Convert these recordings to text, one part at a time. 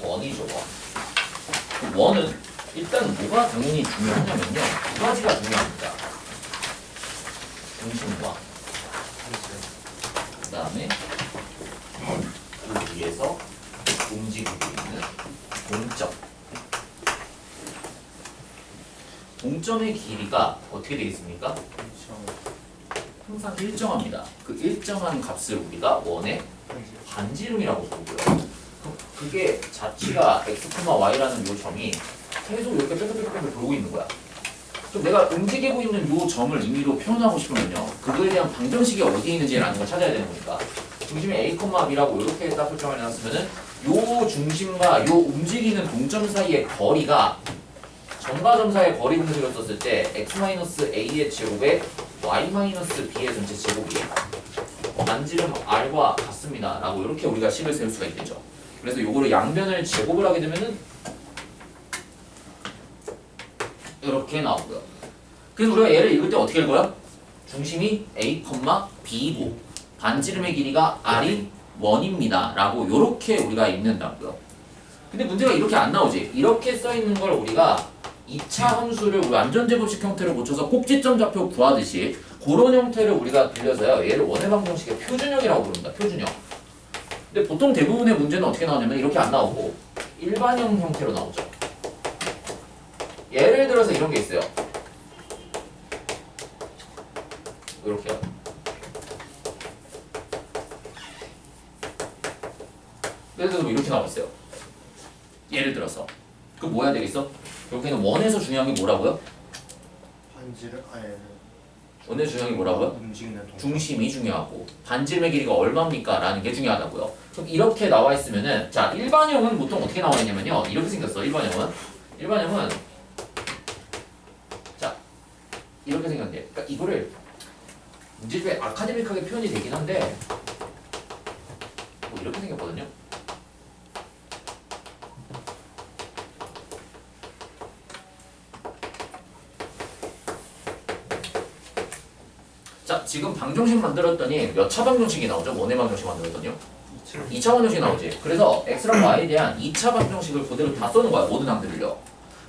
원이죠, 원. 원은 일단 뭐가 당연히 중요하냐면요. 두 가지가 중요합니다. 중심과 그 다음에 그 위에서 움직이고 있는 동점. 동점의 길이가 어떻게 되겠습니까? 항상 일정합니다. 그 일정한 값을 우리가 원의 반지름이라고 부르고요. 그게 자치가 x, y라는 요 점이 계속 이렇게 뺑뺑뺑뺑 돌고 있는 거야. 그럼 내가 움직이고 있는 요 점을 임의로 표현하고 싶으면요. 그거에 대한 방정식이 어디에 있는지라는 걸 찾아야 되는 거니까. 중심이 a, b라고 이렇게 딱 설정을 해놨으면은 요 중심과 요 움직이는 동점 사이의 거리가 점과 점 사이의 거리 분식을 썼을 때 x-a의 제곱에 y-b의 전체 제곱이 반지름 r과 같습니다 라고 이렇게 우리가 식을 세울 수가 있겠죠. 그래서 요거를 양변을 제곱을 하게 되면은 이렇게 나오고요. 그래서 우리가 얘를 읽을 때 어떻게 읽어요? 중심이 a, b고 반지름의 길이가 r이 1입니다 라고 이렇게 우리가 읽는다고요. 근데 문제가 이렇게 안 나오지. 이렇게 써있는 걸 우리가 2차 함수를 우리 완전제곱식 형태로 고쳐서 꼭지점 좌표 구하듯이 그런 형태를 우리가 빌려서요. 얘를 원의 방정식의 표준형이라고 부릅니다. 표준형. 근데 보통 대부분의 문제는 어떻게 나오냐면 이렇게 안 나오고 일반형 형태로 나오죠. 예를 들어서 이런 게 있어요. 이렇게요. 그래서 이렇게 나와 있어요. 예를 들어서 그럼 뭐 해야 되겠어? 여기는 원에서 중요한 게 뭐라고요? 반지를 아예 원에서 중요한 게 뭐라고요? 움직이는 동작. 중심이 중요하고 반지름의 길이가 얼마입니까? 라는 게 중요하다고요. 그럼 이렇게 나와 있으면은 자 일반형은 보통 어떻게 나와 있냐면요. 이렇게 생겼어. 일반형은 자 이렇게 생겼는데 그러니까 이거를 문제집에 아카데믹하게 표현이 되긴 한데 뭐 이렇게 생겼거든요. 자, 지금 방정식 만들었더니 몇 차 방정식이 나오죠? 원의 방정식 만들었더니요? 2차 방정식 나오지. 그래서 x랑 y에 대한 2차 방정식을 그대로 다 써는 거야. 모든 항들을요.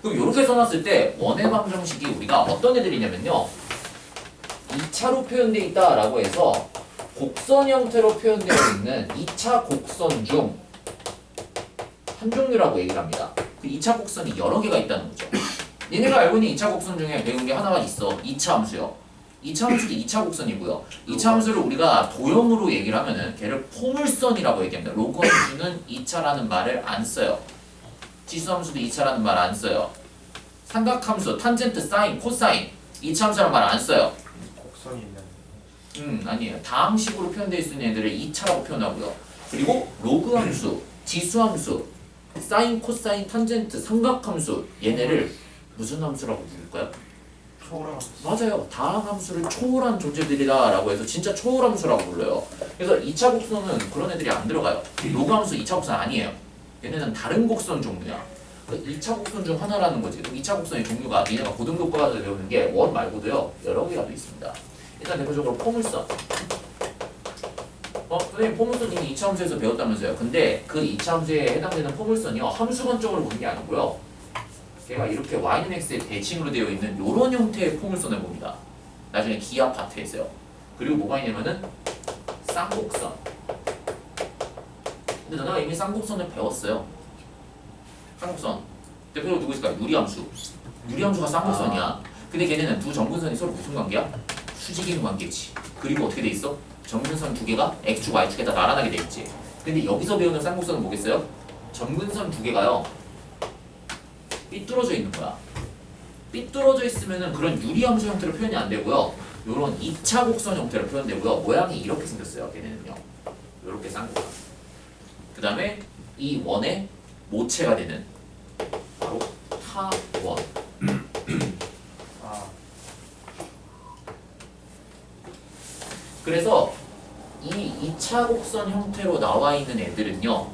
그럼 이렇게 써놨을 때 원의 방정식이 우리가 어떤 애들이냐면요. 2차로 표현되어 있다라고 해서 곡선 형태로 표현되어 있는 2차 곡선 중 한 종류라고 얘기를 합니다. 그 2차 곡선이 여러 개가 있다는 거죠. 얘네가 알고 있는 2차 곡선 중에 배운 게 하나가 있어. 2차 함수요. 2차 함수도 2차 곡선이고요. 2차 함수를 우리가 도형으로 얘기를 하면은 걔를 포물선이라고 얘기합니다. 로그 함수는 2차라는 말을 안 써요. 지수 함수도 2차라는 말 안 써요. 삼각 함수, 탄젠트, 사인, 코사인 2차 함수라는 말 안 써요. 곡선이 있는. 아니에요. 다항식으로 표현되어 있는 애들을 2차라고 표현하고요. 그리고 로그 함수, 지수 함수, 사인, 코사인, 탄젠트, 삼각 함수 얘네를 무슨 함수라고 부를까요? 초월함수. 맞아요. 다항 함수를 초월한 존재들이다 라고 해서 진짜 초월 함수라고 불러요. 그래서 2차 곡선은 그런 애들이 안 들어가요. 로그 함수 2차 곡선 아니에요. 얘네는 다른 곡선 종류야. 1차 곡선 중 하나라는 거지. 2차 곡선의 종류가 얘네가 고등교 과에서 배우는 게 원 말고도요. 여러 개가 또 있습니다. 일단 대표적으로 포물선. 선생님 포물선 이미 2차 함수에서 배웠다면서요. 근데 그 2차 함수에 해당되는 포물선이요. 함수관적으로 보는 게 아니고요. 걔가 이렇게 y는 x의 대칭으로 되어 있는 이런 형태의 포물선을 봅니다. 나중에 기하 파트에서요. 그리고 뭐가 있냐면은 쌍곡선. 근데 너네가 이미 쌍곡선을 배웠어요. 쌍곡선. 대표적으로 누구 있을까? 유리함수. 유리함수가 쌍곡선이야. 근데 걔네는 두 점근선이 서로 무슨 관계야? 수직인 관계지. 그리고 어떻게 돼 있어? 점근선 두 개가 x축, y축에 다 나란하게 돼 있지. 근데 여기서 배우는 쌍곡선은 뭐겠어요? 점근선 두 개가요. 삐뚤어져 있는 거야. 삐뚤어져 있으면은 그런 유리함수 형태로 표현이 안 되고요. 요런 2차 곡선 형태로 표현되고요. 모양이 이렇게 생겼어요. 걔네는요. 요렇게 쌍곡선. 그 다음에 이 원의 모체가 되는 바로 타원. 그래서 이 2차 곡선 형태로 나와 있는 애들은요.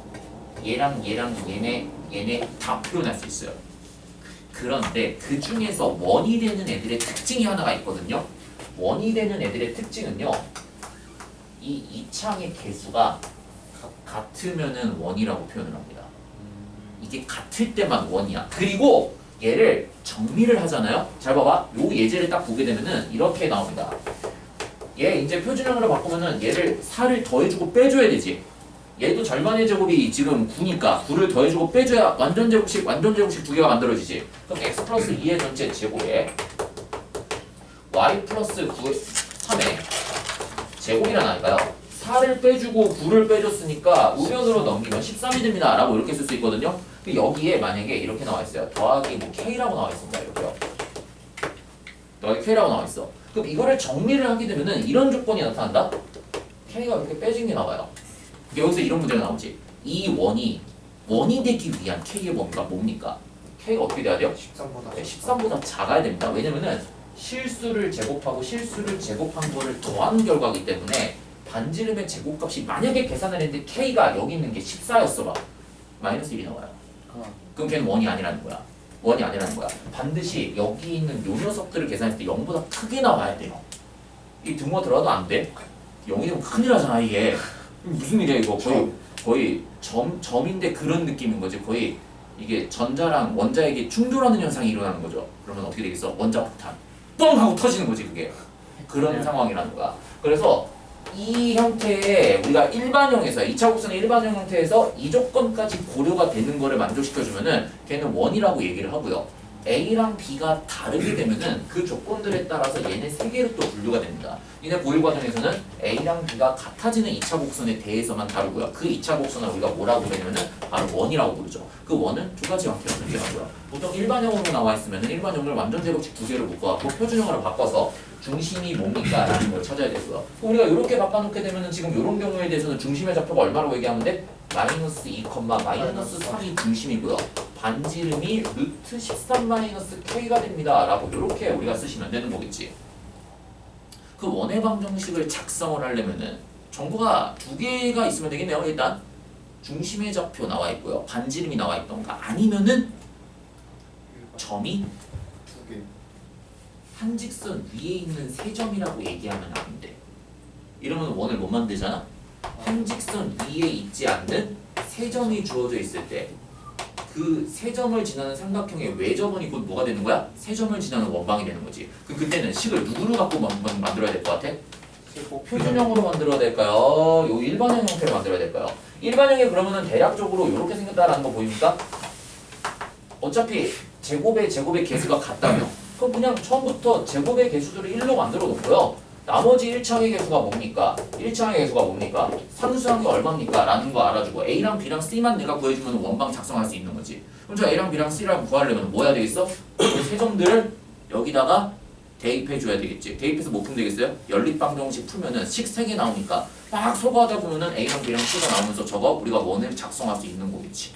얘랑 얘네 다 표현할 수 있어요. 그런데 그 중에서 원이 되는 애들의 특징이 하나가 있거든요. 원이 되는 애들의 특징은요. 이 2창의 개수가 같으면은 원이라고 표현을 합니다. 이게 같을 때만 원이야. 그리고 얘를 정리를 하잖아요. 잘 봐봐. 요 예제를 딱 보게 되면은 이렇게 나옵니다. 얘 이제 표준형으로 바꾸면은 얘를 4를 더해주고 빼줘야 되지. 얘도 절반의 제곱이 지금 9니까 9를 더해주고 빼줘야 완전 제곱식 두 개가 만들어지지. 그럼 x 플러스 2의 전체 제곱에 y 플러스 3의 제곱이란 아닐까요? 4를 빼주고 9를 빼줬으니까 우변으로 넘기면 13이 됩니다 라고 이렇게 쓸 수 있거든요. 여기에 만약에 이렇게 나와 있어요. 더하기 뭐 k라고 나와 있습니다. 이렇게요. 더하기 k라고 나와 있어. 그럼 이거를 정리를 하게 되면은 이런 조건이 나타난다. k가 이렇게 빼진 게 나와요. 여기서 이런 문제가 나오지. 이 원이 되기 위한 k의 범위가 뭡니까? k가 어떻게 돼야 돼요? 13보다 13보다 작아야 됩니다. 왜냐면은 실수를 제곱하고 실수를 제곱한 거를 더한 결과이기 때문에 반지름의 제곱값이 만약에 계산을 했는데 k가 여기 있는 게 14였어 봐. 마이너스 1이 나와요. 그럼 걔는 원이 아니라는 거야. 원이 아니라는 거야. 반드시 여기 있는 요 녀석들을 계산했을 때 0보다 크게 나와야 돼요. 이 등호 들어가도 안 돼. 0이 되면 큰일 나잖아 이게. 무슨 일이야 이거. 거의 점인데 그런 느낌인 거지. 거의 이게 전자랑 원자에게 충돌하는 현상이 일어나는 거죠. 그러면 어떻게 되겠어? 원자 폭탄 뻥 하고 터지는 거지 그게. 그런 상황이라는 거야. 그래서 이 형태의 우리가 일반형에서 2차 곡선의 일반형 형태에서 이 조건까지 고려가 되는 거를 만족시켜주면은 걔는 원이라고 얘기를 하고요. A랑 B가 다르게 되면은 그 조건들에 따라서 얘네 세 개로 또 분류가 됩니다. 이네 고일 과정에서는 A랑 B가 같아지는 2차 곡선에 대해서만 다루고요. 그 2차 곡선을 우리가 뭐라고 부르냐면은 바로 원이라고 부르죠. 그 원은 두 가지 형태로 존재하고요. 보통 일반형으로 나와 있으면은 일반형을 완전 제곱식 두 개를 묶어갖고 표준형으로 바꿔서 중심이 뭡니까? 라는 걸 찾아야 되고요. 우리가 이렇게 바꿔놓게 되면은 지금 이런 경우에 대해서는 중심의 좌표가 얼마라고 얘기하면 돼? 마이너스 2, 마이너스 3이 중심이고요. 반지름이 루트 13 마이너스 k가 됩니다. 라고 이렇게 우리가 쓰시면 되는 거겠지. 그 원의 방정식을 작성을 하려면은 정보가 두 개가 있으면 되겠네요. 일단 중심의 좌표 나와 있고요. 반지름이 나와 있던가 아니면은 점이 두개 한 직선 위에 있는 세 점이라고 얘기하면 안 돼. 이러면 원을 못 만들잖아. 한 직선 위에 있지 않는 세 점이 주어져 있을 때 그 세 점을 지나는 삼각형의 외접원이 곧 뭐가 되는 거야? 세 점을 지나는 원방이 되는 거지. 그럼 그때는 식을 누구로 갖고 만들어야 될 것 같아? 표준형으로 만들어야 될까요? 요 일반형 형태로 만들어야 될까요? 일반형이 그러면은 대략적으로 이렇게 생겼다라는 거 보입니까? 어차피 제곱의 개수가 같다며. 그럼 그냥 처음부터 제곱의 개수들을 1로 만들어 놓고요. 나머지 1창의 개수가 뭡니까? 1창의 개수가 뭡니까? 상수한 게 얼마입니까? 라는 거 알아주고 A랑 B랑 C만 내가 구해주면 원방 작성할 수 있는 거지. 그럼 저 A랑 B랑 C랑 구하려면 뭐 해야 되겠어? 그 세 점들을 여기다가 대입해줘야 되겠지. 대입해서 뭐 풀면 되겠어요? 연립방정식 풀면은 식 3개 나오니까 막 소거하다 보면은 A랑 B랑 C가 나오면서 저거 우리가 원을 작성할 수 있는 거겠지.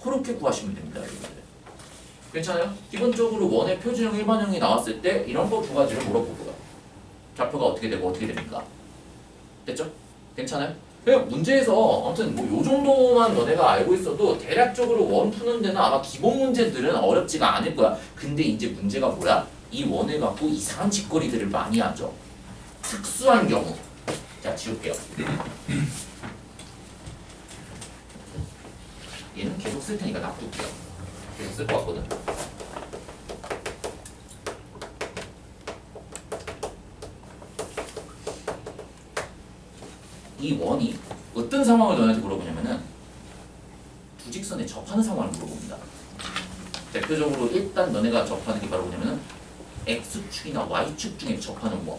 그렇게 구하시면 됩니다. 여러분들. 괜찮아요? 기본적으로 원의 표준형, 일반형이 나왔을 때 이런 거 두 가지를 물어보고요. 좌표가 어떻게 되고 어떻게 됩니까? 됐죠? 괜찮아요? 그냥 문제에서 아무튼 뭐 요 정도만 너네가 알고 있어도 대략적으로 원 푸는 데는 아마 기본 문제들은 어렵지가 않을 거야. 근데 이제 문제가 뭐야? 이 원을 갖고 이상한 짓거리들을 많이 하죠. 특수한 경우. 자, 지울게요. 얘는 계속 쓸 테니까 놔둘게요. 계속 쓸 것 같거든. 이 원이 어떤 상황을 너네한테 물어보냐면은 두 직선에 접하는 상황을 물어봅니다. 대표적으로 일단 너네가 접하는 게 바로 뭐냐면은 x축이나 y축 중에 접하는 원.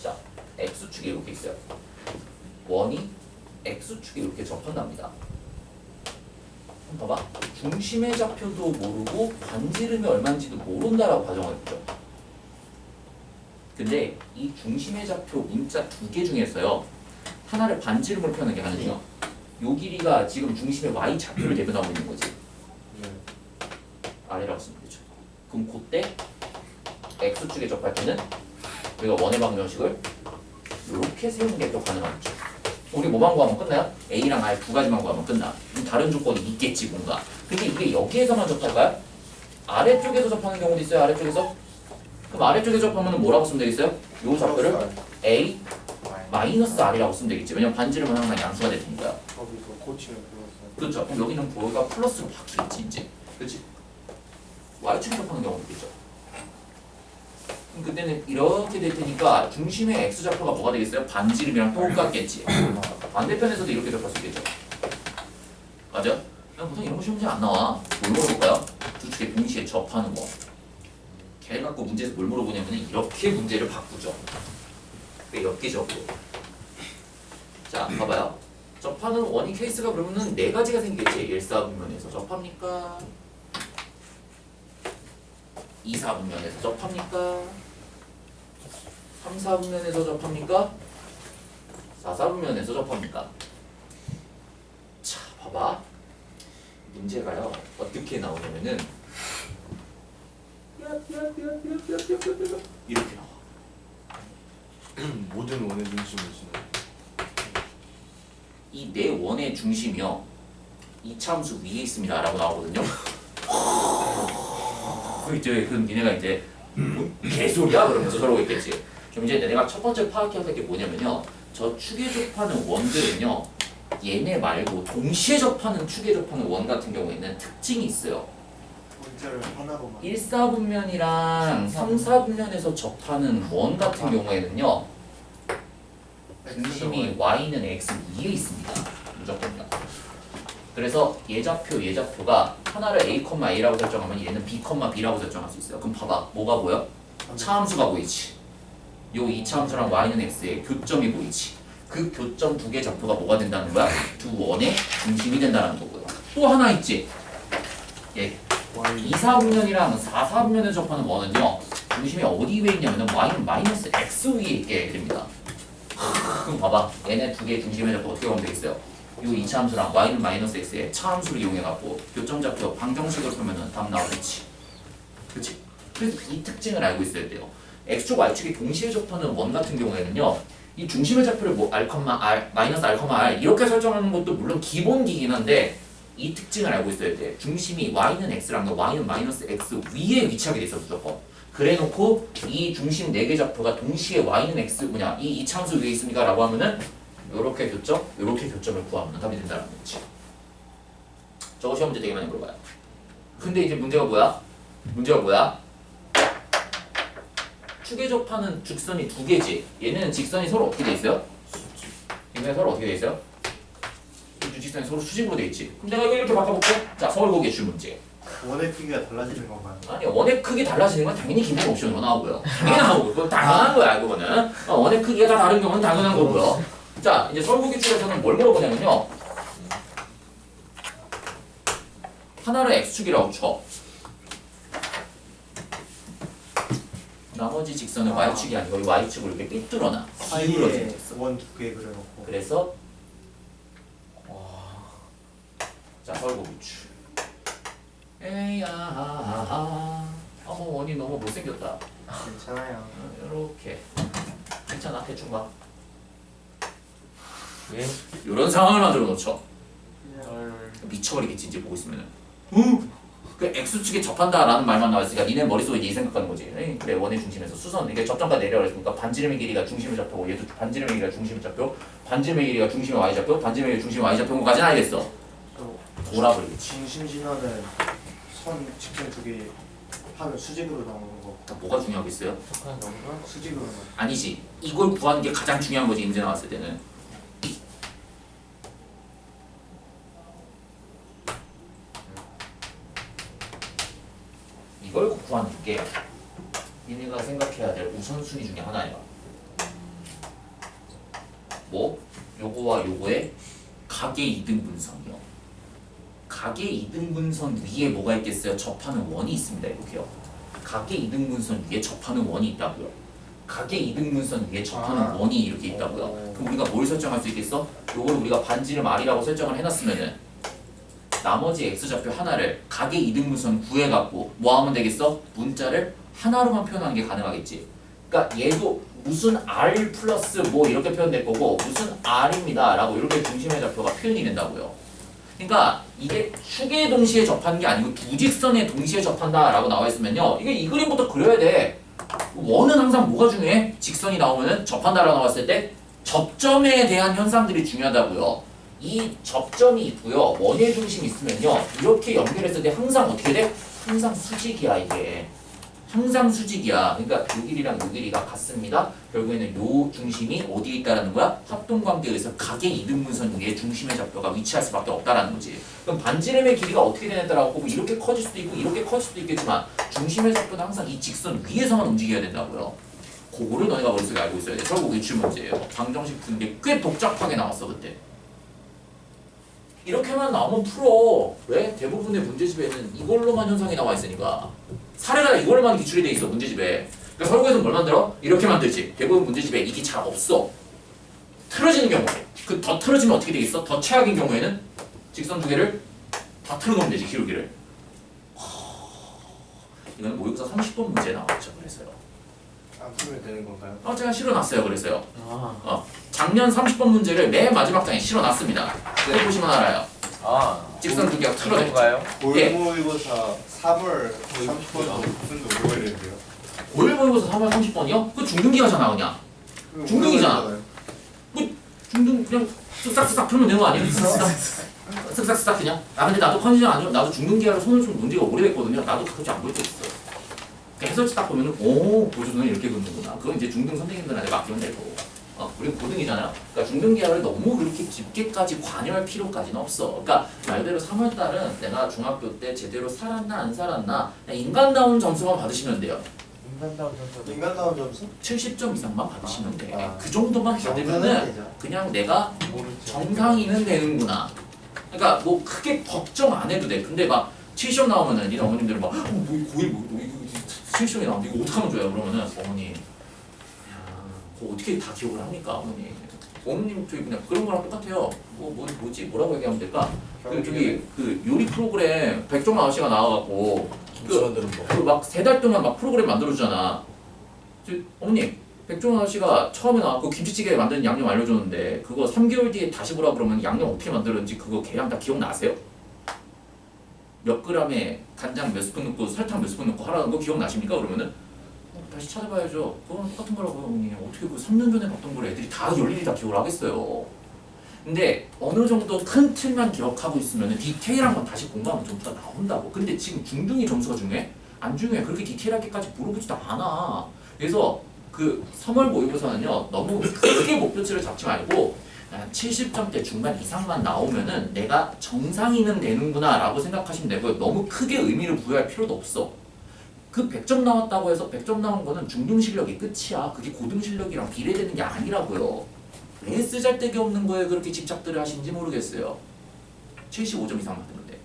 자, x축이 이렇게 있어요. 원이 x축에 이렇게 접한답니다. 봐봐. 중심의 좌표도 모르고 반지름이 얼마인지도 모른다라고 가정을 했죠. 근데 이 중심의 좌표 문자 두 개 중에서요. 하나를 반지름으로 표현한 게 하나죠. 요 길이가 지금 중심의 y 좌표를 대변하고 있는 거지. 아래라고 쓰면 되죠. 그럼 그때 x축에 접할 때는 우리가 원의 방정식을 이렇게 세우는 게 또 가능하겠죠. 우리 뭐만 구하면 끝나요? A랑 R 두 가지만 구하면 끝나. 다른 조건이 있겠지 뭔가. 근데 이게 여기에서만 접할까요? 아래쪽에서 접하는 경우도 있어요. 아래쪽에서. 그럼 아래쪽에 접하면 뭐라고 쓰면 되겠어요? 요 좌표를 A 마이너스 R이라고 쓰면 되겠지. 왜냐면 반지름은 항상 양수가 될 테니까요. 거기서 고치면 불렀어요. 그렇죠. 그럼 여기는 부호가 플러스로 바뀌겠지 이제. 그렇지? Y축이 접하는 경우도 있겠죠. 그럼 그때는 이렇게 될 테니까 중심의 X좌표가 뭐가 되겠어요? 반지름이랑 똑같겠지. 반대편에서도 이렇게 접할 수 있겠죠. 맞아? 그냥 보통 이런 거 시험 문제 안 나와. 뭘 물어볼까요? 두 축의 동시에 접하는 거. 걔 갖고 문제에서 뭘 물어보냐면 이렇게 문제를 바꾸죠. 엽기적으로. 자, 봐봐요. 접하는 원인 케이스가 그러면은 네 가지가 생기겠지. 1사분면에서 접합니까? 2사분면에서 접합니까? 3사분면에서 접합니까? 4사분면에서 접합니까? 자, 봐봐. 문제가요. 어떻게 나오냐면은 이렇게 나와. 모든 원의 중심을 지나요. 이 네 원의 중심이요. 이차함수 위에 있습니다. 라고 나오거든요. 그 이제 그럼 니네가 이제 개소리야? 그러면서 저러고 있겠지. 그럼 이제 내가 첫 번째 파악해야 될 게 뭐냐면요. 저 축에 접하는 원들은요. 얘네 말고 동시에 접하는 축에 접하는 원 같은 경우에는 특징이 있어요. 문제를 하나로만. 1사분면이랑 3사분면에서 접하는 원 같은 경우에는요. 중심이 y는 x 위에 있습니다. 무조건요. 그래서 예좌표가 하나를 a,a라고 설정하면 얘는 b,b라고 설정할 수 있어요. 그럼 봐봐. 뭐가 보여? 차함수가 보이지. 요 이차함수랑 y는 x의 교점이 보이지. 그 교점 두 개 좌표가 뭐가 된다는 거야? 두 원의 중심이 된다는 거고요. 또 하나 있지. 예. 2사분면이랑 4사분면에 접하는 원은요. 중심이 어디 위에 있냐면 y는 마이너스 x 위에 있게 됩니다. 그럼 봐봐. 얘네 두 개의 중심에 잡고 어떻게 보면 되겠어요? 요 이차함수랑 y는 마이너스 x의 차함수를 이용해갖고 교점 좌표 방정식으로 풀면은 답 나오겠지. 그치? 그래서 이 특징을 알고 있어야 돼요. x축, y축이 동시에 접하는 원 같은 경우에는요. 이 중심의 좌표를 뭐 r, 마이너스 r, 이렇게 설정하는 것도 물론 기본기긴 한데 이 특징을 알고 있어야 돼. 중심이 y는 x랑 y는 마이너스 x 위에 위치하게 돼 있어 무조건. 그래놓고 이 중심 4개 좌표가 동시에 y는 x 이 이차함수 위에 있습니까? 라고 하면은 요렇게 교점, 요렇게 교점을 구하면 답이 된다는 거지. 저거 시험 문제 되게 많이 물어봐요. 근데 이제 문제가 뭐야? 축에 접하는 직선이 두 개지. 얘네는 직선이 서로 어떻게 돼 있어요? 얘네는 서로 어떻게 돼 있어요? 이 두 직선이 서로 수직으로 돼 있지. 그럼 내가 이거 이렇게 바꿔볼게. 자, 서울고개 줄 문제. 원의 크기가 달라지는 건가요? 아니, 원의 크기 달라지는 건 당연히 기본 옵션으로 나오고요. 당연히 나오고, 그건 당연한 거야, 그거는. 원의 크기가 다 다른 경우는 당연한 거고요. 자, 이제 서울고개 줄에서는 뭘 물어보냐면요. 하나를 x축이라고 쳐. 나머지 직선은 y축이 아니고 이 y축을 이렇게 삐뚤어놔. 기울어진 직선. 원두 개 그려놓고. 그래서 자, 서울고기출. 에이야, 어머 원이 너무 못생겼다. 괜찮아요. 이렇게 괜찮아, 대충 봐. 예? 이런 상황을 만들어 놓죠. 헐. 미쳐버리겠지 이제 보고 있으면은. 그 x축에 접한다라는 말만 나왔으니까 니네 머릿속에 이 생각하는 거지. 에이, 그래, 원의 중심에서 수선 이게 접점과 내려가 있으니까 반지름의 길이가 중심을 잡고 얘도 반지름의 길이가 중심을 잡고 반지름의 길이가 중심의 y 잡고 반지름의 길이가 중심의 y 잡고 까지는 알겠어. 또 돌아버리겠지. 중심 진화는 선 직선 두 개 하면 수직으로 나오는 거. 뭐가 중요하겠어요? 착한 건가? 수직으로 나오는 아니지. 이걸 구하는 게 가장 중요한 거지, 문제 나왔을 때는. 이걸 구하는 게 니네가 생각해야 될 우선순위 중에 하나예요. 뭐? 요거와 요거의 각의 이등분선이요. 각의 이등분선 위에 뭐가 있겠어요? 접하는 원이 있습니다. 이렇게요. 각의 이등분선 위에 접하는 원이 있다고요. 각의 이등분선 위에 접하는 원이 이렇게 있다고요. 그럼 우리가 뭘 설정할 수 있겠어? 요걸 우리가 반지름 R이라고 설정을 해놨으면은 나머지 x좌표 하나를 각의 이등분선 구해갖고 뭐 하면 되겠어? 문자를 하나로만 표현하는 게 가능하겠지. 그러니까 얘도 무슨 R 플러스 뭐 이렇게 표현될 거고 무슨 R입니다 라고 이렇게 중심의 좌표가 표현이 된다고요. 그러니까 이게 축에 동시에 접하는 게 아니고 두 직선에 동시에 접한다 라고 나와 있으면요, 이게 이 그림부터 그려야 돼. 원은 항상 뭐가 중요해? 직선이 나오면은 접한다 라고 나왔을 때 접점에 대한 현상들이 중요하다고요. 이 접점이 있고요. 원의 중심이 있으면요. 이렇게 연결했을 때 항상 어떻게 돼? 항상 수직이야 이게. 항상 수직이야. 그러니까 요 길이랑 요 길이가 같습니다. 결국에는 요 중심이 어디에 있다라는 거야? 합동관계에 의해서 각의 이등분선 위에 중심의 좌표가 위치할 수밖에 없다라는 거지. 그럼 반지름의 길이가 어떻게 되냐에 따라 뭐 이렇게 커질 수도 있고 이렇게 커질 수도 있겠지만 중심의 좌표는 항상 이 직선 위에서만 움직여야 된다고요. 그거를 너네가 머릿속에 알고 있어야 돼. 결국 기출 문제예요. 방정식 푸는 게 꽤 복잡하게 나왔어 그때. 이렇게만 나오면 풀어. 왜? 대부분의 문제집에는 이걸로만 현상이 나와 있으니까. 사례가 이걸로만 기출이 돼 있어 문제집에. 그러니까 설국에서는 뭘 만들어? 이렇게 만들지. 대부분 문제집에 이게 잘 없어. 틀어지는 경우에. 그 더 틀어지면 어떻게 되겠어? 더 최악인 경우에는 직선 두 개를 다 틀어놓으면 되지 기울기를. 이거는 모의고사 30번 문제에 나왔죠. 그래서요. 안 풀면 되는 건가요? 제가 실어놨어요. 그래서요. 작년 30번 문제를 맨 마지막 장에 실어놨습니다. 네. 보시면 알아요. 직선 두 개가 틀어져 있죠. 예. 모의고사 3월 30번 무슨 오래 걸리는데요? 고일 모의고사 3월 30번이요? 그 중등기가잖아 그냥. 중등이잖아. 중등 그냥 쓱싹쓱싹 풀면 되는 거 아니에요? 쓱싹쓱싹 그냥. 근데 나도 컨디션 안 좋아. 나도 중등기하러 손을 좀 논 지가 오래됐거든요. 나도 그렇게 안 볼 때 있어. 해설지 딱 보면은 보조선은 이렇게 긋는구나. 그건 이제 중등 선생님들한테 맡기면 되고. 우리는 고등이잖아요. 그러니까 중등 계열을 너무 그렇게 깊게까지 관여할 필요까지는 없어. 그러니까 말 그대로 3월달은 내가 중학교 때 제대로 살았나 안 살았나 그냥 인간다운 점수만 받으시면 돼요. 인간다운 점수? 70점 이상만 받으시면 돼. 아. 그 정도만 받으면은 그냥 내가 정상인은 되는구나. 그러니까 뭐 크게 걱정 안 해도 돼. 근데 막 7시험 나오면은 니네 어머님들은 막 고1 이거 7시험이 나오는데 이거 어떡하면 좋아요? 그러면은 어머니 그거 어떻게 다 기억을 합니까 어머니? 어머님 저기 그냥 그런 거랑 똑같아요. 뭐라고 얘기하면 될까? 그 요리 프로그램 백종원 아저씨가 나와갖고 막 3달 동안 막 프로그램 만들어주잖아. 어머니 백종원 아저씨가 처음에 나와갖고 김치찌개 만드는 양념 알려줬는데 그거 3개월 뒤에 다시 보라 그러면 양념 어떻게 만들었는지 그거 계량 다 기억나세요? 몇 그램에 간장 몇 스푼 넣고 설탕 몇 스푼 넣고 하라는 거 기억나십니까? 그러면은 다시 찾아봐야죠. 그건 똑같은 거라고요, 어머니. 어떻게 그 3년 전에 봤던 걸 애들이 다 열일이 다 기억을 하겠어요. 근데 어느 정도 큰 틀만 기억하고 있으면 디테일한 건 다시 공부하면 점수가 나온다고. 근데 지금 중등이 점수가 중요해? 안 중요해. 그렇게 디테일하게까지 물어보지도 않아. 그래서 그 3월 모의고사는요, 너무 크게 목표치를 잡지 말고 70점대 중반 이상만 나오면은 내가 정상인은 되는구나 라고 생각하시면 되고요. 너무 크게 의미를 부여할 필요도 없어. 그 100점 나왔다고 해서 100점 나온 거는 중등 실력이 끝이야. 그게 고등 실력이랑 비례되는 게 아니라고요. 왜 쓰잘데기 없는 거에 그렇게 집착들을 하시는지 모르겠어요. 75점 이상 받는데.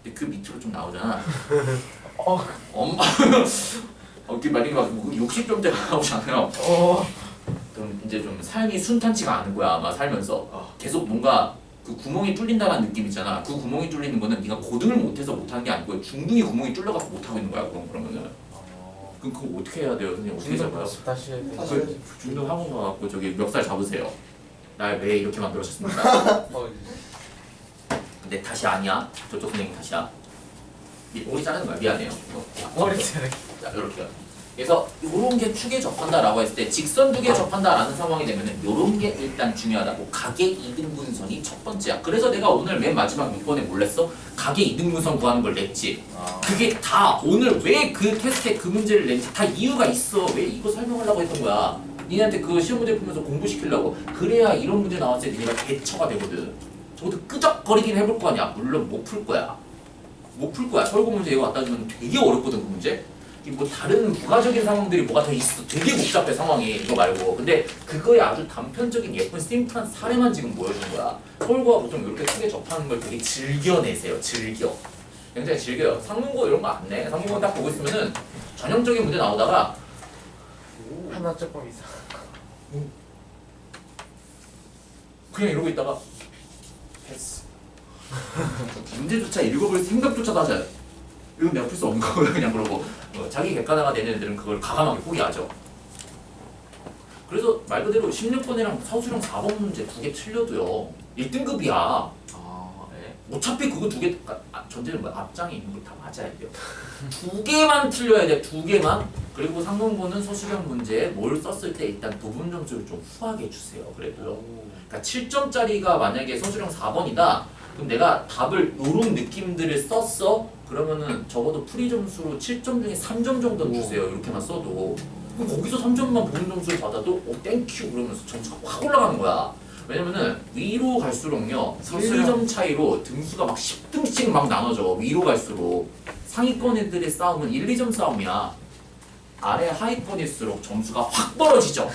근데 그 밑으로 좀 나오잖아. 엄마 이렇게 만약에 막 60점대가 나오잖아요. 그럼 이제 좀 삶이 순탄치가 않은 거야 아마 살면서. 계속 뭔가 그 구멍이 뚫린다는 느낌 있잖아. 그 구멍이 뚫리는 거는 네가 고등을 못해서 못하는 게 아니고 중등이 구멍이 뚫려갖고 못하고 있는 거야. 그러면은 그럼 그거 어떻게 해야 돼요? 선생님 어떻게 잡아요? 다시 해야 돼. 그 중등 학원 가갖고 저기 멱살 잡으세요. 날 왜 이렇게 만들어주셨습니까? 근데 다시 아니야. 저쪽 선생님 다시야. 머리 자르는 거야. 미안해요. 머리 자르기. 자 이렇게. 그래서 요런 게 축에 접한다라고 했을 때 직선 두 개 접한다라는 상황이 되면은 요런 게 일단 중요하다고. 각의 이등분선이 첫 번째야. 그래서 내가 오늘 맨 마지막 6번에 뭘 냈어? 각의 이등분선 구하는 걸 냈지. 그게 다 오늘 왜 그 테스트에 그 문제를 냈지 다 이유가 있어. 왜 이거 설명하려고 했던 거야. 니네한테 그 시험 문제 풀면서 공부시키려고. 그래야 이런 문제 나왔을 때 니네가 대처가 되거든. 적어도 끄적거리긴 해볼 거 아니야. 물론 못 풀 거야. 못 풀 거야. 설국 문제 이거 갖다 주면 되게 어렵거든 그 문제. 뭐 다른 부가적인 상황들이 뭐가 더 있어. 되게 복잡해 상황이 이거 말고. 근데 그거에 아주 단편적인 예쁜 심플한 사례만 지금 보여준 거야. 서울과 보통 이렇게 크게 접하는 걸 되게 즐겨내세요. 즐겨. 굉장히 즐겨요. 상문고 이런 거 안 내. 상문고 딱 보고 있으면은 전형적인 문제 나오다가 하나 조금 이상. 그냥 이러고 있다가 패스. 문제조차 읽어볼 생각조차도 하지 않아요. 이건 내가 풀 수 없는 거고요. 그냥 그러고 자기 객관화가 되는 애들은 그걸 과감하게 포기하죠. 그래서 말 그대로 16번이랑 서술형 4번 문제 2개 틀려도요 1등급이야. 어차피 그거 두 개, 전제는 뭐 앞장에 있는 거 다 맞아야 돼요. 두 개만 틀려야 돼, 두 개만. 그리고 상문고는 서술형 문제에 뭘 썼을 때 일단 부분 점수를 좀 후하게 주세요. 그래도요. 그러니까 7점짜리가 만약에 서술형 4번이다. 그럼 내가 답을 요런 느낌들을 썼어? 그러면은 적어도 풀이 점수로 7점 중에 3점 정도는 주세요. 이렇게만 써도. 그럼 거기서 3점만 부분 점수를 받아도 땡큐 그러면서 점수가 확 올라가는 거야. 왜냐면은 위로 갈수록요 1, 2점 차이로 등수가 막 10등씩 막 나눠져. 위로 갈수록 상위권 애들의 싸움은 1, 2점 싸움이야. 아래 하위권일수록 점수가 확 벌어지죠.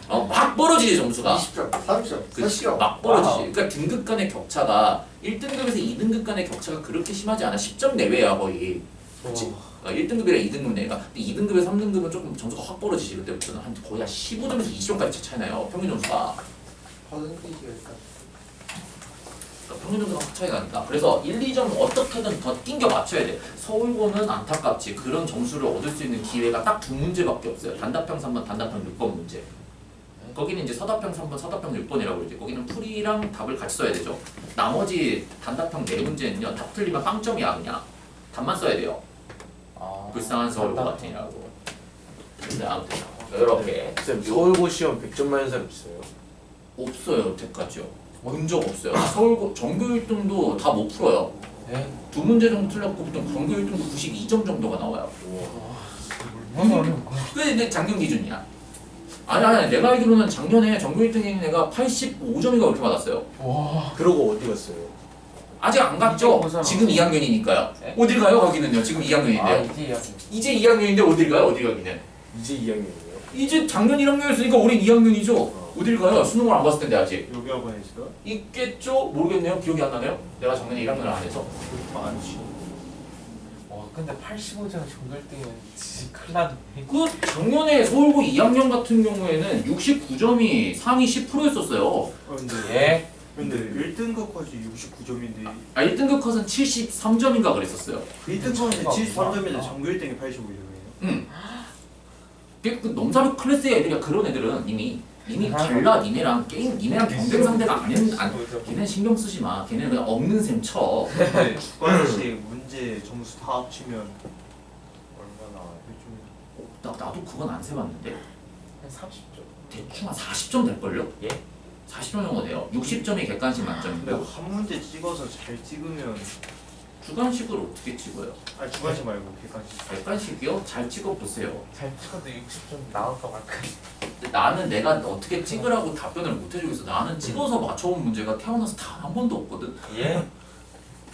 막 벌어지지 점수가. 20점, 30점, 그치, 40점. 막 벌어지지. 그러니까 등급 간의 격차가 1등급에서 2등급 간의 격차가 그렇게 심하지 않아. 10점 내외야 거의. 그치? 1등급이랑 2등급 내외가. 근데 2등급에 3등급은 조금 점수가 확 벌어지지. 그때부터는 한 거의 한 15점에서 20점까지 차이 나요. 평균 점수가. 퍼센테이지가 일단 그러니까 평균 점수가 확 차이가 나니까. 그래서 1, 2점 어떻게든 더 띵겨 맞춰야 돼. 서울고는 안타깝지. 그런 점수를 얻을 수 있는 기회가 딱 두 문제밖에 없어요. 단답형 3번, 단답형 6번 문제. 거기는 이제 서답형 3번, 서답형 6번이라고 이제 거기는 풀이랑 답을 같이 써야 되죠. 나머지 단답형 4문제는요. 답 틀리면 빵점이야 그냥. 답만 써야 돼요. 불쌍한 서울고 같으니라고. 근데 아무튼 이렇게 쌤 서울고 시험 100점 맞는 사람 있어요? 없어요 여태까지요. 본 적 없어요. 서울고 전교 1등도 다 못 풀어요. 네? 두 문제 정도 틀렸고 보통 전교 1등도 92점 정도가 나와요. 얼마나 어려운 거야? 그게 내 작년 기준이야. 아니 내가 알기로는 작년에 전교 1등인 애가 85점인가 그렇게 받았어요. 와. 그러고 어디 갔어요? 아직 안 갔죠? 이제 지금 2학년이니까요. 네? 어딜 가요 거기는요? 지금 2학년인데요. 이제 이제 2학년인데 어딜 가요? 어디 가기는? 이제 2학년이에요? 이제 작년 1학년이었으니까 올해 2학년이죠. 어딜 가요? 수능을 안 봤을 텐데 아직. 여기 학원에 있어요? 있겠죠? 모르겠네요. 기억이 안 나네요. 내가 작년에 1학년을 안 해서. 많지. 와 근데 85점 전결등은 진짜 큰일 났네. 그 작년에 서울고 2학년 같은 경우에는 69점이 상위 10%였었어요. 근데 예? 근데 1등급까지 69점인데 1등급 컷은 73점인가 그랬었어요. 1등급인데 73점인데 전교 1등이 85점이에요. 그 넘사벽 클래스의 애들이야. 그런 애들은 이미 달라. 니네랑 니네랑 경쟁 상대가 걔네 신경 쓰지 마. 걔네는 그냥 없는 셈 쳐. 근데 주관식 문제 점수 다 합치면 얼마나 나도 그건 안 세봤는데 한 30점. 대충 한 40점 될걸요? 예? 40점 정도 돼요. 60점이 객관식 근데 만점이고 한 문제 찍어서 잘 찍으면 주관식으로 어떻게 찍어요? 아니 주관식 말고 객관식. 객관식이요? 잘 찍어보세요. 잘 찍어도 60점 나올까 말까. 근데 나는 내가 어떻게 찍으라고 답변을 못 해주겠어. 나는 찍어서 맞춰본 문제가 태어나서 단 한 번도 없거든. 예?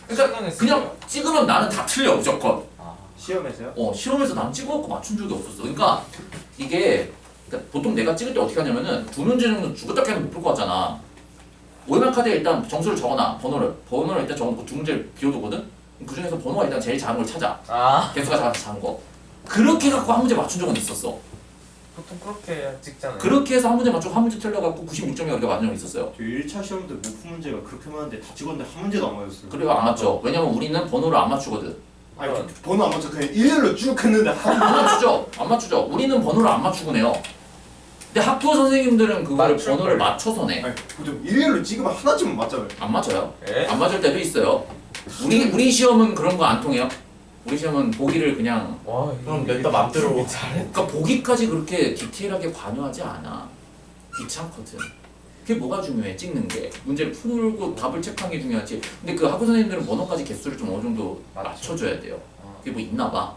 그러니까 그냥 찍으면 나는 다 틀려 무조건. 아. 시험에서요? 시험에서 난 찍어갖고 맞춘 적이 없었어. 그러니까 이게 그러니까 보통 내가 찍을 때 어떻게 하냐면은 두 문제 정도 죽었다 깨도 못 풀 것 같잖아. 오해만 카드에 일단 점수를 적어놔. 번호를 일단 적어놓고 두 문제를 비워두거든. 그 중에서 번호가 일단 제일 작은 걸 찾아. 아. 개수가 작은 거. 그렇게 해갖고 한 문제 맞춘 적은 있었어. 보통 그렇게 해야 찍잖아요. 그렇게 해서 한 문제 맞추고 한 문제 틀려갖고 96점이 우리가 맞은 적이 있었어요. 저 1차 시험 때 못 푼 문제가 그렇게 많은데 다 찍었는데 한 문제도 안 맞았어요. 그래요 안 맞죠. 왜냐면 우리는 번호를 안 맞추거든. 아니 번호 안 맞춰 그냥 일렬로 쭉 했는데 한 안 맞추죠. 안 맞추죠. 우리는 번호를 안 맞추고 내요. 근데 학교 선생님들은 그거를 맞출 번호를 걸. 맞춰서 내. 아니 좀 일렬로 찍으면 하나쯤은 맞잖아요. 안 맞아요. 예? 안 맞을 때도 있어요. 우리 시험은 그런 거 안 통해요. 우리 시험은 보기를 그냥 와. 그럼 낸다 맘대로. 잘해. 그러니까 보기까지 그렇게 디테일하게 관여하지 않아. 귀찮거든. 그게 뭐가 중요해? 찍는 게 문제를 풀고 답을 체크하는 게 중요하지. 근데 그 학교 선생님들은 번호까지 개수를 좀 어느 정도 맞춰줘야 돼요. 그게 뭐 있나 봐.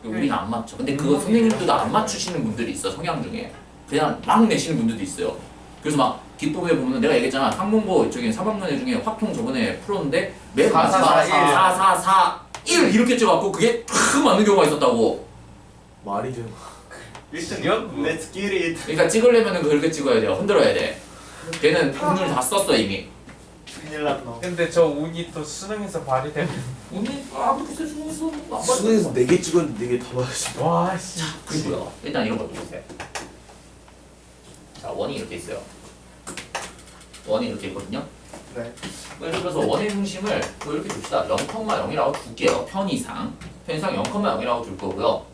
우리는 안 맞춰. 근데 그거 선생님들도 안 맞추시는 분들이 있어. 성향 중에 그냥 막 내시는 분들도 있어요. 그래서 막 뒷부분에 보면 내가 얘기했잖아. 항공고 저기 3학년 애 중에 확통 저번에 풀었는데 맨 마지막 4 이렇게 찍어갖고 그게 탁 맞는 경우가 있었다고. 말이 되나? 1등 Let's get it. 그러니까 찍으려면은 그렇게 찍어야 돼요. 흔들어야 돼. 걔는 오늘 다 썼어 이미. 큰일 났노. 근데 저 운이 또 수능에서 발휘되면 오늘 아무리 글쎄 중에서 안 받아. 수능에서 4개 찍었는데 4개 다 맞았어. 와 씨. 그리고요. 일단 이런 것도 보세요. 자 원이 이렇게 있어요. 원이 이렇게 있거든요. 네. 예를 들어서 원의 중심을 뭐 이렇게 둡시다. 0,0이라고 둘게요. 편의상 0,0이라고 둘 거고요.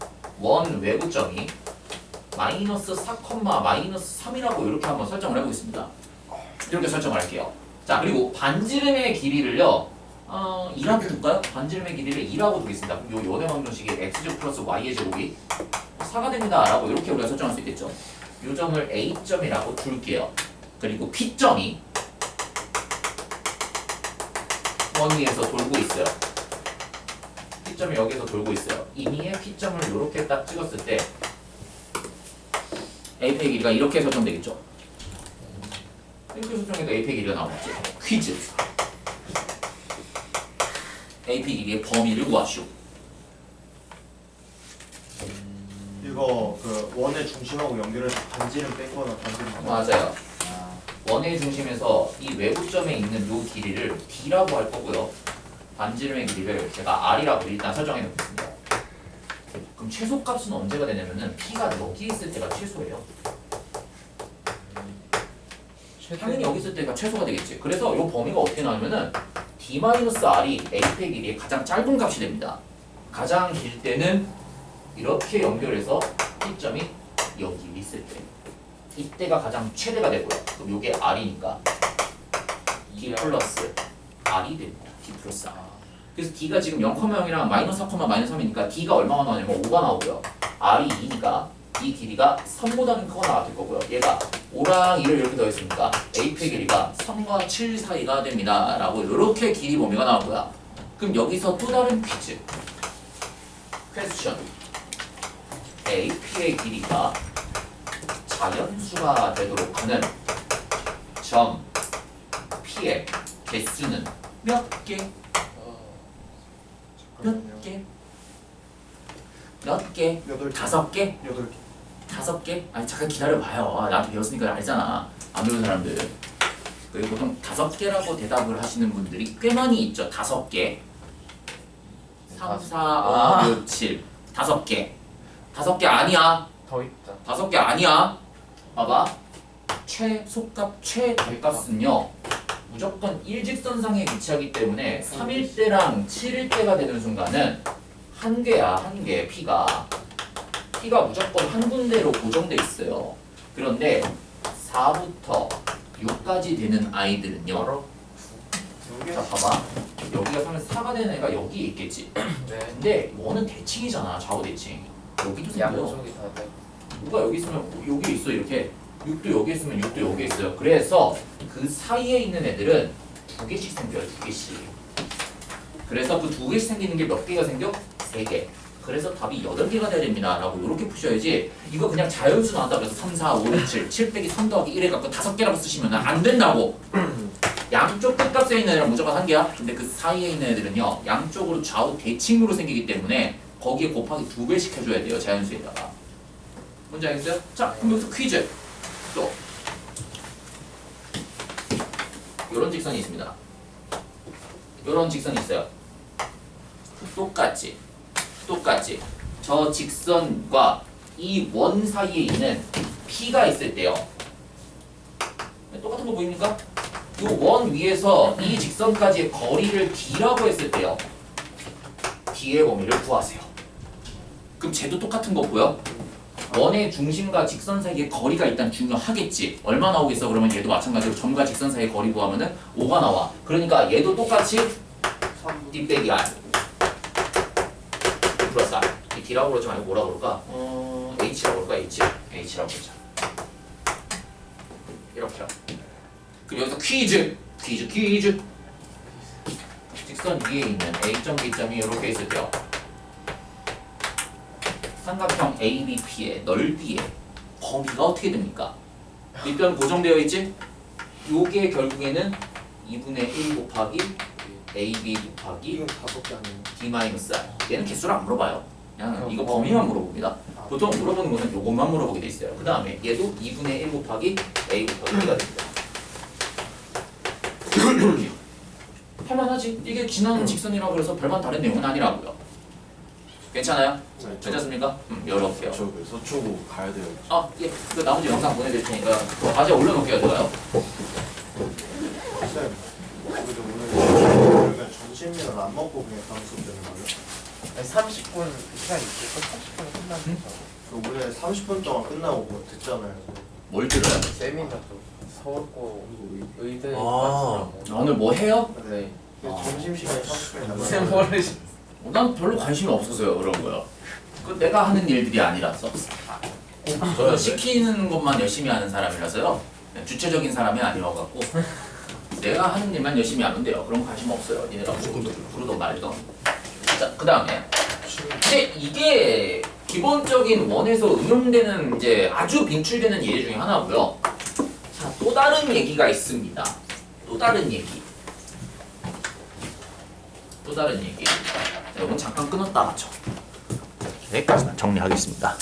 원 외부점이 마이너스 4, 마이너스 3이라고 이렇게 한번 설정을 해보겠습니다. 이렇게 설정을 할게요. 자 그리고 반지름의 길이를요 2라고 둘까요? 반지름의 길이를 2라고 두겠습니다. 그럼 요 연의 방정식이 x제곱 플러스 y의 제곱이 4가 됩니다. 라고 이렇게 우리가 설정할 수 있겠죠. 요 점을 A점이라고 둘게요. 그리고 P점이 원 위에서 돌고 있어요. P점이 여기서 돌고 있어요. 이미의 P점을 이렇게 딱 찍었을 때 A팩 길이가 이렇게 설정되겠죠. 이렇게 설정해도 A팩 길이가 나오겠지. 퀴즈. A팩 길이의 범위를 구하시오. 이거 그 원의 중심하고 연결해서 반지름 뺀거나 반지름 맞아요. 원의 중심에서 이 외부점에 있는 요 길이를 D라고 할 거고요. 반지름의 길이를 제가 R이라고 일단 설정해 놓겠습니다. 그럼 최소값은 언제가 되냐면은 P가 여기 있을 때가 최소예요. 당연히 여기 있을 때가 최소가 되겠지. 그래서 요 범위가 어떻게 나오냐면은 D-R이 A팩 길이의 가장 짧은 값이 됩니다. 가장 길 때는 이렇게 연결해서 P점이 여기 있을 때 이때가 가장 최대가 되고요. 그럼 요게 R이니까 D 플러스 R이 됩니다. D 플러스 R. 그래서 D가 지금 0,0이랑 마이너스 4,-3이니까 D가 얼마가 나오냐면 5가 나오고요. R이 2니까 이 길이가 3보다는 크거나 같을 거고요. 얘가 5랑 2를 이렇게 더했으니까 A팩 길이가 3과 7 사이가 됩니다. 라고 이렇게 길이 범위가 나오고요. 그럼 여기서 또 다른 퀴즈. 퀘스천. AP의 길이가 자연수가 되도록 하는 점 P의 개수는 몇 개? 몇 개? 몇 개? 8개 5개? 8개 5개? 아니 잠깐 기다려봐요. 나한테 배웠으니까 알잖아. 안 배운 사람들. 그리고 보통 5개라고 대답을 하시는 분들이 꽤 많이 있죠. 5개 3, 4, 5, 6, 7 5개 5개 아니야. 더 있다. 5개 아니야. 봐봐. 최소값, 최대값은요 무조건 일직선상에 위치하기 때문에 3일 때랑 7일 때가 되는 순간은 한 개야. 한 개. P가 무조건 한 군데로 고정돼 있어요. 그런데 4부터 6까지 되는 아이들은요. 바로 두 개. 자 봐봐. 여기가 3에서 4가 되는 애가 여기 있겠지. 네. 근데 원은 대칭이잖아. 좌우 대칭. 여기도 생겨. 양쪽이 다 돼. 누가 여기 있으면 여기 있어. 이렇게 6도 여기 있으면 6도 여기 있어요. 그래서 그 사이에 있는 애들은 2개씩 생겨요. 2개씩. 그래서 그 2개씩 생기는 게 몇 개가 생겨? 3개. 그래서 답이 8개가 돼야 됩니다. 라고 이렇게 푸셔야지. 이거 그냥 자연수 나왔다고 해서 3, 4, 5, 6, 7, 7 빼기 3 더하기 1 해갖고 5개라고 쓰시면 안 된다고. 양쪽 끝값에 있는 애는 무조건 1개야. 근데 그 사이에 있는 애들은요. 양쪽으로 좌우 대칭으로 생기기 때문에 거기에 곱하기 2배씩 해줘야 돼요. 자연수에다가. 뭔지 알겠어요? 자, 그럼 여기서 퀴즈. 또 요런 직선이 있습니다. 요런 직선이 있어요. 똑같이 저 직선과 이 원 사이에 있는 P가 있을 때요. 똑같은 거 보입니까? 요 원 위에서 이 직선까지의 거리를 D라고 했을 때요. D의 범위를 구하세요. 그럼 쟤도 똑같은 거 보여? 원의 중심과 직선 사이에 거리가 일단 중요하겠지. 얼마 나오겠어? 그러면 얘도 마찬가지로 점과 직선 사이의 거리 구하면은 5가 나와. 그러니까 얘도 똑같이 D 빼기 R 플러스 R. 이 D라고 그러지 말고 뭐라고 그럴까? H라고 그럴까? H라고 그러자. 이렇게요. 그리고 여기서 퀴즈. 직선 위에 있는 A점, B점이 이렇게 있을 때요. 삼각형 ABP의 넓이의 범위가 어떻게 됩니까? 밑변 고정되어 있지? 요게 결국에는 2분의 1 곱하기 AB 곱하기 이건 5개 아니에요 D-R. 얘는 개수를 안 물어봐요. 그냥 이거 범위만 물어봅니다. 보통 물어보는 거는 요것만 물어보게 돼 있어요. 그 다음에 얘도 2분의 1 곱하기 A 곱하기 B가 됩니다. 할만하지? 이게 지난 직선이라고 그래서 별반 다른 내용은 아니라고요. 괜찮아요? 괜찮습니까? 열어볼게요. 저 서초구 가야 돼요. 예. 그 나머지 영상 보내드릴 테니까 그 과제 올려놓을게요. 들어가요. 쌤 그래도 오늘 그러면 점심을 안 먹고 그냥 다음 수업 되는 거예요? 아니 30분 시간 있고 30분에 끝나면 오늘 30분 동안 끝나고 뭐 듣잖아요 뭘 들어요? 세미나도 서울고 의대 아. 오늘 뭐 해요? 네. 점심시간에 30분 남았어요. 쌤 모르시. 난 별로 관심이 없어서요 그런 거요. 그 내가 하는 일들이 아니라서. 저 시키는 것만 열심히 하는 사람이라서요. 주체적인 사람이 아니어갖고 내가 하는 일만 열심히 하면 돼요. 그런 관심 없어요. 니네가 뭐 부르던 말던. 자, 그 다음에 근데 이게 기본적인 원에서 응용되는 이제 아주 빈출되는 예제 중에 하나고요. 자, 또 다른 얘기가 있습니다. 또 다른 얘기. 또 다른 얘기. 자, 이건 잠깐 끊었다 하죠. 여기까지만 정리하겠습니다.